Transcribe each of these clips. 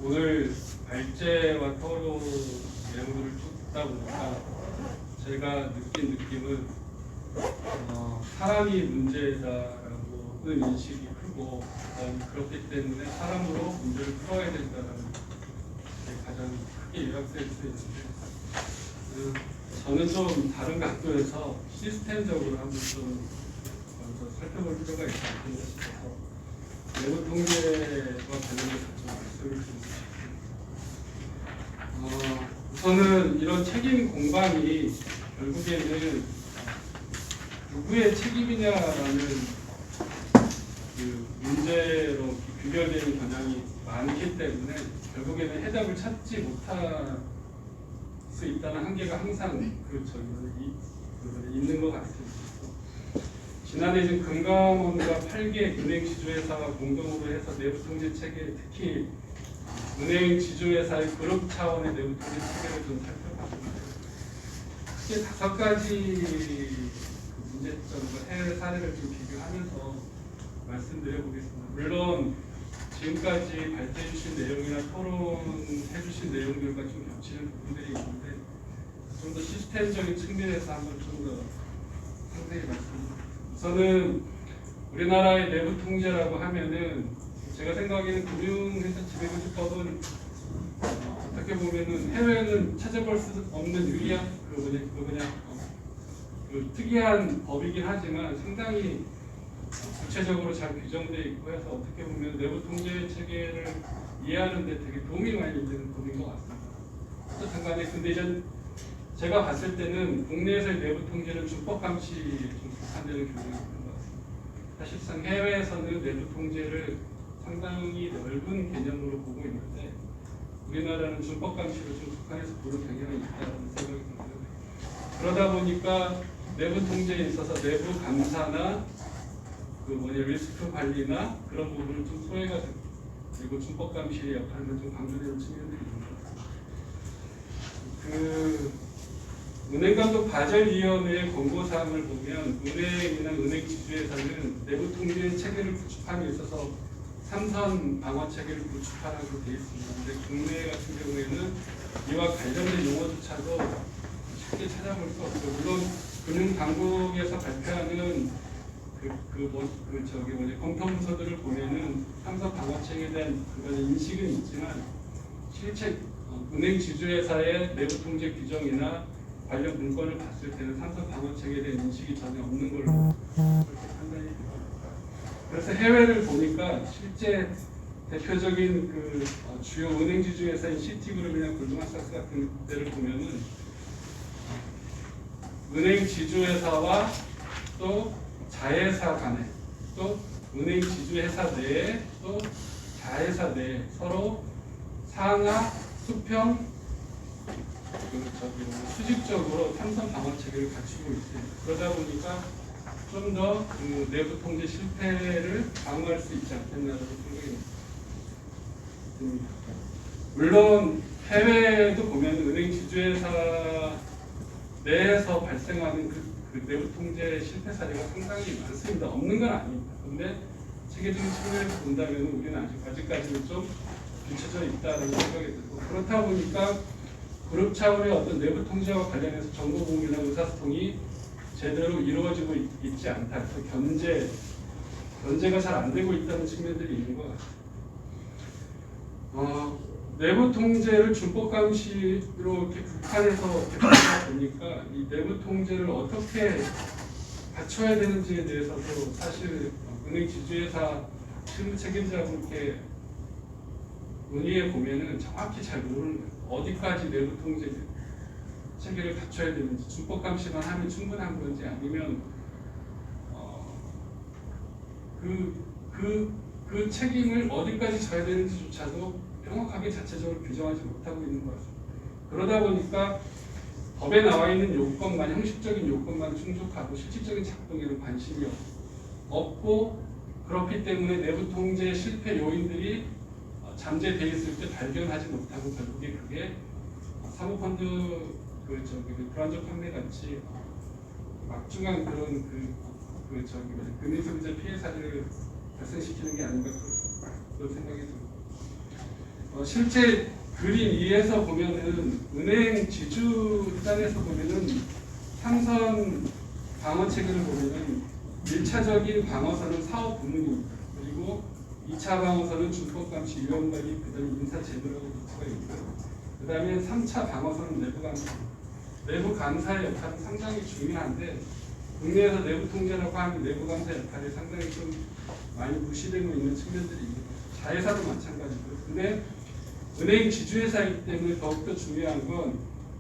오늘 발제와 토론 내용들을 쭉 듣다 보니까 제가 느낀 느낌은 사람이 문제다라고 하는 인식이 크고 그렇기 때문에 사람으로 문제를 풀어야 된다는 게 가장 크게 요약될 수 있는데 저는 좀 다른 각도에서 시스템적으로 한번 좀 먼저 살펴볼 필요가 있지 않겠나 싶어서 내부 통제와 관련해서 좀 말씀을 드리고 싶습니다. 우선은 이런 책임 공방이 결국에는 누구의 책임이냐라는 그 문제로 귀결되는 경향이 많기 때문에 결국에는 해답을 찾지 못할 수 있다는 한계가 항상 있는 것 같습니다. 지난해 지금 금감원과 8개 은행 지주회사가 공동으로 해서 내부 통제 체계, 특히 은행 지주회사의 그룹 차원의 내부 통제 체계를 좀 살펴봤는데 크게 5가지 문제점과 해외 사례를 좀 비교하면서 말씀드려 보겠습니다. 물론 지금까지 발제해 주신 내용이나 토론해 주신 내용들과 좀 겹치는 부분들이 있는데 좀 더 시스템적인 측면에서 한번 좀 더 상세히 말씀드립니다. 우선은 우리나라의 내부 통제라고 하면은 제가 생각하기에는 금융회사 지배구조법은 어떻게 보면은 해외는 찾아볼 수 없는 유리한 그 특이한 법이긴 하지만 상당히 구체적으로 잘 규정되어 있고 해서 어떻게 보면 내부 통제 체계를 이해하는 데 되게 도움이 많이 되는 법인 것 같습니다. 어쨌든 간에 근데 이제 제가 봤을 때는 국내에서의 내부 통제는 준법 감시에 좀 국한되는 경향이 있는 것 같습니다. 사실상 해외에서는 내부 통제를 상당히 넓은 개념으로 보고 있는데 우리나라는 준법 감시를 좀 국한해서 보는 경향이 있다는 생각이 듭니다. 그러다 보니까 내부 통제에 있어서 내부 감사나 리스크 관리나 그런 부분을 좀 소외가 되고 그리고 준법 감시의 역할만 좀 강조되는 측면들이 있는 것 같습니다. 은행감독과정위원회의 권고사항을 보면 은행이나 은행 지주회사는 내부 통제 체계를 구축함에 있어서 3선 방어 체계를 구축하라고 되어 있습니다. 그런데 국내 같은 경우에는 이와 관련된 용어조차도 쉽게 찾아볼 수 없고 물론 금융당국에서 발표하는 공통문서들을 보면은 3선 방어 체계에 대한 인식은 있지만 실제 은행 지주회사의 내부 통제 규정이나 관련 문건을 봤을 때는 3선 방어 체계에 대한 인식이 전혀 없는 걸로 그렇게 판단이 됩니다. 그래서 해외를 보니까 실제 대표적인 주요 은행 지주회사인 시티그룹이나 골드만삭스 같은 데를 보면은 은행 지주회사와 또 자회사 간에 또 은행 지주회사 내에 또 자회사 내에 서로 상하, 수평 수직적으로 3선 방어 체계를 갖추고 있습니다. 그러다 보니까 좀 더 내부 통제 실패를 방어할 수 있지 않겠나라는 생각이 듭니다. 물론 해외에도 보면 은행 지주회사 내에서 발생하는 그 내부 통제 실패 사례가 상당히 많습니다. 없는 건 아닙니다. 그런데 세계적인 측면에서 본다면 우리는 아직까지는 좀 뒤쳐져 있다는 생각이 들고 그렇다 보니까 그룹 차원의 어떤 내부 통제와 관련해서 정보 공유나 의사소통이 제대로 이루어지고 있지 않다. 그래서 견제가 잘 안 되고 있다는 측면들이 있는 것 같아요. 내부 통제를 준법 감시로 이렇게 국한해서 보다 보니까 이 내부 통제를 어떻게 갖춰야 되는지에 대해서도 사실 은행 지주회사 실무 책임자하고 이렇게 논의해 보면은 정확히 잘 모르는 거예요. 어디까지 내부 통제 체계를 갖춰야 되는지 준법 감시만 하면 충분한 건지 아니면 그 책임을 어디까지 져야 되는지조차도 명확하게 자체적으로 규정하지 못하고 있는 것 같습니다. 그러다 보니까 법에 나와 있는 요건만 형식적인 요건만 충족하고 실질적인 작동에는 관심이 없고 그렇기 때문에 내부 통제 실패 요인들이 잠재되어 있을 때 발견하지 못하고 결국에 그게 사모펀드 불안정 판매 같이 막중한 그런 금융소비자 피해 사례를 발생시키는 게 아닌가 그런 생각이 듭니다. 실제 그림 2에서 보면은 은행 지주 입장에서 보면은 삼선 방어 체계를 보면은 1차적인 방어선은 사업 부문입니다. 그리고 2차 방어선은 준법감시, 위험관리, 그다음에 인사제도라고 수가 있고요. 그다음에 3차 방어선은 내부 감사. 내부 감사의 역할은 상당히 중요한데 국내에서 내부 통제라고 하면 내부 감사 역할이 상당히 좀 많이 무시되고 있는 측면들이 있고 자회사도 마찬가지고요. 근데 은행 지주회사이기 때문에 더욱더 중요한 건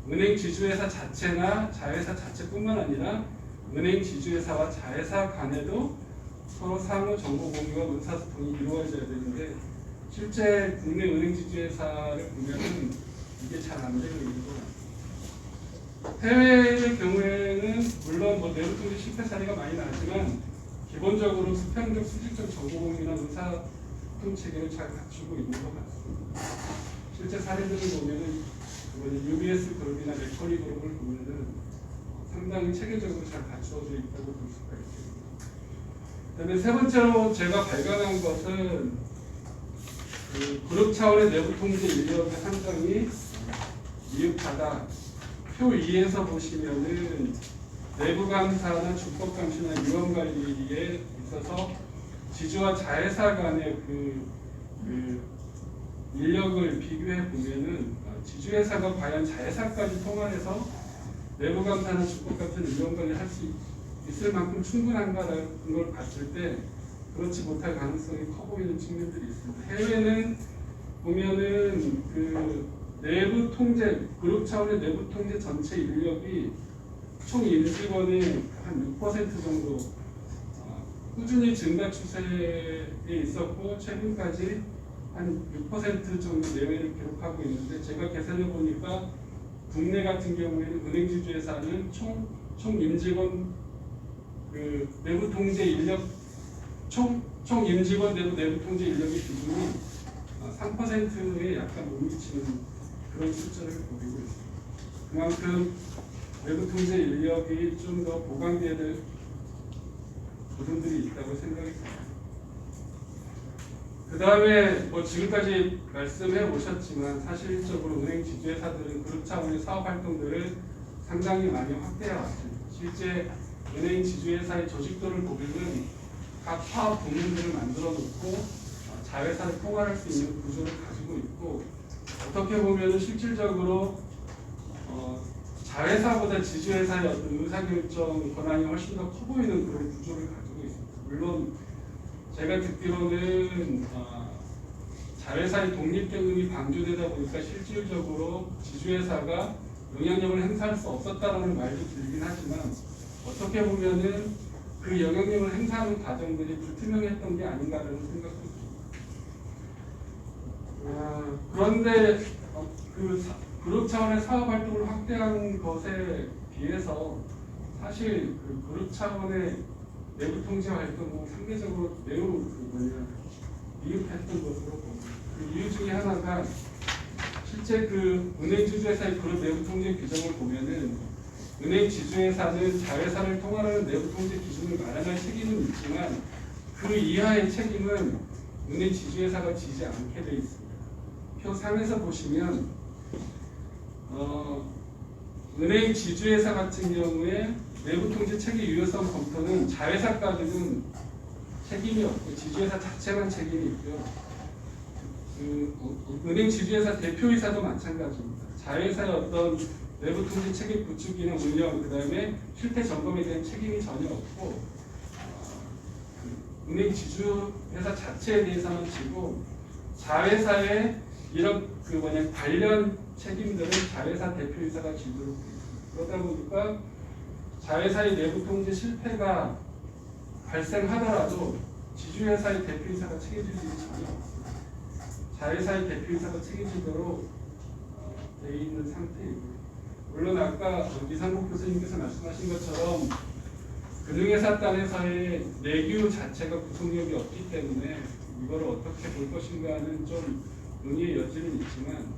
은행 지주회사 자체나 자회사 자체뿐만 아니라 은행 지주회사와 자회사 간에도 서로 상호 정보 공유와 의사소통이 이루어져야 되는데 실제 국내 은행 지주회사를 보면은 이게 잘 안 되고 있는 것 같아요. 해외의 경우에는 물론 뭐 내부 통제 실패 사례가 많이 나지만 기본적으로 수평적 수직적 정보 공유나 의사소통 체계를 잘 갖추고 있는 것 같습니다. 실제 사례들을 보면은 UBS 그룹이나 맥커리 그룹을 보면은 상당히 체계적으로 잘 갖추어져 있다고 볼 수가 있습니다. 그다음에 세 번째로 제가 발견한 것은 그 그룹 차원의 내부 통제 인력의 한정이 미흡하다. 표 2에서 보시면은 내부 감사나 준법 감시나 위험 관리에 있어서 지주와 자회사 간의 그 인력을 비교해 보면은 지주회사가 과연 자회사까지 통합해서 내부 감사나 준법 감사나 위험 관리를 할 수 있을 만큼 충분한가라는 걸 봤을 때 그렇지 못할 가능성이 커 보이는 측면들이 있습니다. 해외는 보면은 그 내부 통제, 그룹 차원의 내부 통제 전체 인력이 총 임직원의 한 6% 정도 꾸준히 증가 추세에 있었고 최근까지 한 6% 정도 내외를 기록하고 있는데 제가 계산해 보니까 국내 같은 경우에는 은행 지주회사는 총 임직원 그 내부 통제 인력 총 임직원 내부 통제 인력의 비중이 3%에 약간 못 미치는 그런 숫자를 보이고 있습니다. 그만큼 내부 통제 인력이 좀 더 보강돼야 될 부분들이 있다고 생각이 듭니다. 그 다음에 뭐 지금까지 말씀해 보셨지만 사실적으로 은행 지주회사들은 그룹 차원의 사업 활동들을 상당히 많이 확대해 왔습니다. 실제 은행 지주회사의 조직도를 보면은 각 사업 부문들을 만들어 놓고 자회사를 통할할 수 있는 구조를 가지고 있고 어떻게 보면은 실질적으로 자회사보다 지주회사의 어떤 의사결정 권한이 훨씬 더 커 보이는 그런 구조를 가지고 있습니다. 물론 제가 듣기로는 자회사의 독립 경영이 강조되다 보니까 실질적으로 지주회사가 영향력을 행사할 수 없었다라는 말도 들리긴 하지만 어떻게 보면은 그 영향력을 행사하는 과정들이 불투명했던 게 아닌가라는 생각도 듭니다. 그런데 그룹 차원의 사업 활동을 확대한 것에 비해서 사실 그 그룹 차원의 내부 통제 활동은 상대적으로 매우 미흡했던 것으로 봅니다. 그 이유 중에 하나가 실제 그 은행 지주회사의 그룹 내부 통제 규정을 보면은 은행 지주회사는 자회사를 통할하는 내부 통제 기준을 마련할 책임은 있지만 그 이하의 책임은 은행 지주회사가 지지 않게 돼 있습니다. 표 3에서 보시면 은행 지주회사 같은 경우에 내부 통제 체계 유효성 검토는 자회사까지는 책임이 없고 지주회사 자체만 책임이 있고요. 은행 지주회사 대표이사도 마찬가지입니다. 자회사의 어떤 내부 통제 체계 구축이나 운영, 그 다음에 실태 점검에 대한 책임이 전혀 없고 은행 지주회사 자체에 대해서만 지고 자회사의 이런 관련 책임들은 자회사 대표이사가 지도록 되어 있습니다. 그러다 보니까 자회사의 내부 통제 실패가 발생하더라도 지주회사의 대표이사가 책임질 일이 전혀 없습니다. 자회사의 대표이사가 책임지도록 되어 있는 상태이고요. 물론 아까 이상국 교수님께서 말씀하신 것처럼 금융회사 단에서의 내규 자체가 구속력이 없기 때문에 이걸 어떻게 볼 것인가는 좀 논의의 여지는 있지만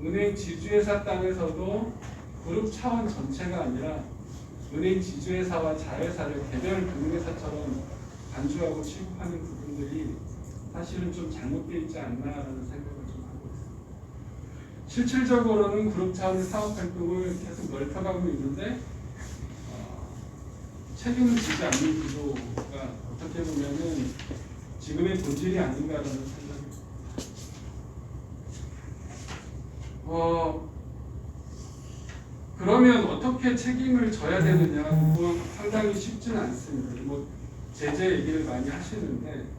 은행 지주회사 단에서도 그룹 차원 전체가 아니라 은행 지주회사와 자회사를 개별 금융회사처럼 간주하고 취급하는 부분들이 사실은 좀 잘못되어 있지 않나라는 생각을 좀 하고 있습니다. 실질적으로는 그룹 차원의 사업 활동을 계속 넓혀가고 있는데 책임을 지지 않는 구조가 어떻게 보면은 지금의 본질이 아닌가라는 생각이 듭니다. 그러면 어떻게 책임을 져야 되느냐? 그건 상당히 쉽지는 않습니다. 뭐 제재 얘기를 많이 하시는데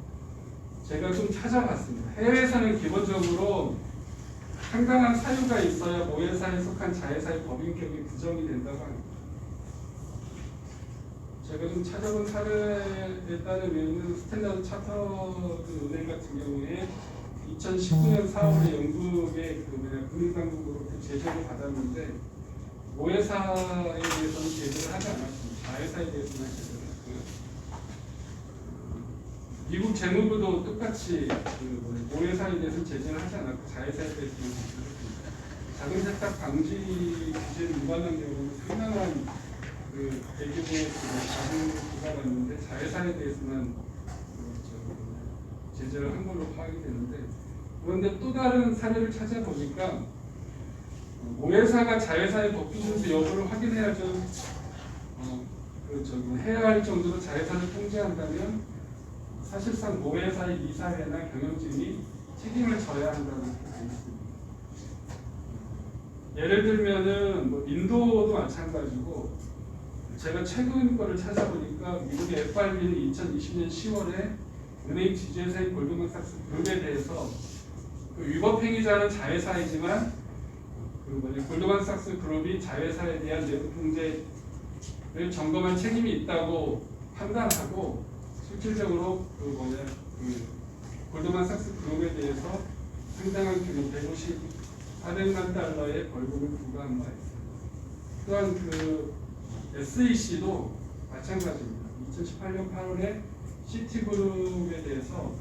제가 좀 찾아봤습니다. 해외에서는 기본적으로 상당한 사유가 있어야 모회사에 속한 자회사의 법인격이 규정이 된다고 합니다. 제가 좀 찾아본 사례에 따르면 스탠다드 차터드 은행 같은 경우에 2019년 4월에 영국의 금융당국으로부터 제재를 받았는데 모회사에 대해서는 제재를 하지 않았습니다. 자회사에 대해서는 제재를 했고요. 미국 재무부도 똑같이 모회사에 대해서 제재를 하지 않았고 자회사에 대해서는 제재를 했습니다. 자금 세탁 방지 규제를 위반한 경우는 상당한 대규모의 자금을 부과받는데 자회사에 대해서는 제재를 한 걸로 파악이 되는데 그런데 또 다른 사례를 찾아보니까 모회사가 자회사의 법규 준수 여부를 확인해야죠. 해야 할 정도로 자회사를 통제한다면 사실상 모회사의 이사회나 경영진이 책임을 져야 한다는 게 되어 있습니다. 예를 들면은 뭐 인도도 마찬가지고 제가 최근 거를 찾아보니까 미국의 FRB는 2020년 10월에 은행 지주회사인 골드만삭스 그룹에 대해서 위법 행위자는 자회사이지만 골드만삭스 그룹이 자회사에 대한 내부 통제를 점검할 책임이 있다고 판단하고 실질적으로 골드만삭스 그룹에 대해서 상당한 규모 400만 달러의 벌금을 부과한 바 있습니다. 또한 SEC도 마찬가지입니다. 2018년 8월에 시티그룹에 대해서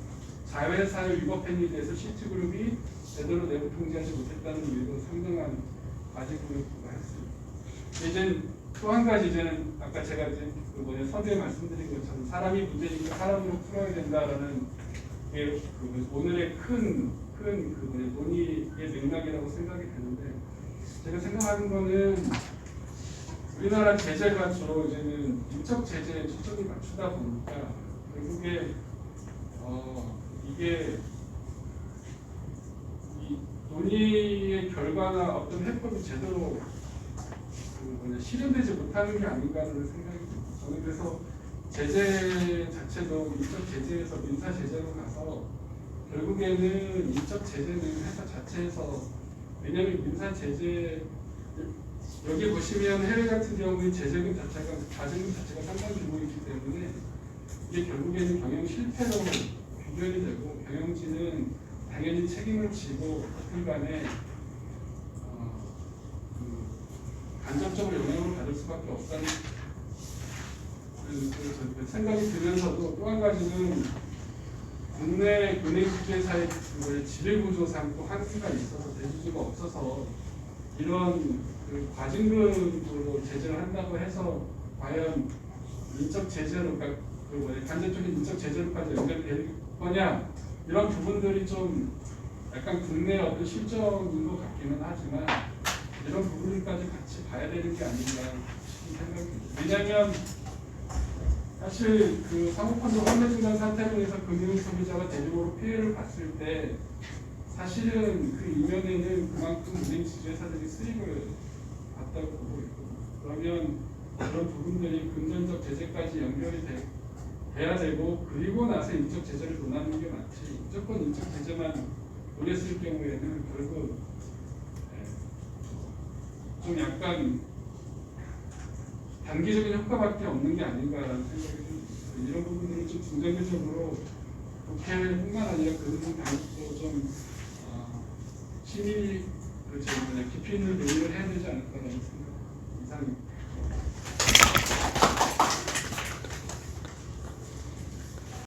자회사의 위법 행위에 대해서 시티그룹이 제대로 내부 통제하지 못했다는 이유로 상당한 과징금을 부과했습니다. 이제 또 한 가지 이제는 아까 제가 서두에 말씀드린 것처럼 사람이 문제니까 사람으로 풀어야 된다라는 게 오늘의 큰 논의의 맥락이라고 생각이 되는데 제가 생각하는 거는 우리나라 제재가 주로 이제는 인적 제재에 초점을 맞추다 보니까 결국에 이게 이 논의의 결과나 어떤 해법이 제대로 실현되지 못하는 게 아닌가라는 생각이 듭니다. 저는 그래서 제재 자체도 인적 제재에서 민사 제재로 가서 결국에는 인적 제재는 회사 자체에서 왜냐하면 민사 제재 여기 보시면 해외 같은 경우에 제재금 자체가 과징금 자체가 상당히 규모이기 때문에 이게 결국에는 경영 실패로 귀결이 되고 경영진은 당연히 책임을 지고 어떤 간에 간접적으로 영향을 받을 수밖에 없다는 생각이 들면서도 또 한 가지는 국내 은행 지주회사의 지배구조상 또 한계가 있어서 대주주가 없어서 이런 과징금으로 제재를 한다고 해서 과연 인적 제재로 간접적인 인적 제재로까지 연결될 거냐 이런 부분들이 좀 약간 국내 어떤 실정인 것 같기는 하지만 이런 부분까지 같이 봐야 되는 게 아닌가 싶은 생각이 듭니다. 왜냐하면 사실 사모펀드 환매 중단 사태로 해서 금융 소비자가 대규모로 피해를 봤을 때 사실은 그 이면에는 그만큼 은행 지주회사들이 수익을 봤다고 보고 있고 그러면 그런 부분들이 금전적 제재까지 연결이 돼야 되고 그리고 나서 인적 제재를 논하는 게 맞지 무조건 인적 제재만 논했을 경우에는 결국 좀 약간 단기적인 효과밖에 없는 게 아닌가라는 생각이 듭니다. 이런 부분들을 좀 중장기적으로 국회뿐만 아니라 금융당국도 좀 심히 깊이 있는 논의를 해야 되지 않을까라는 생각 이상입니다.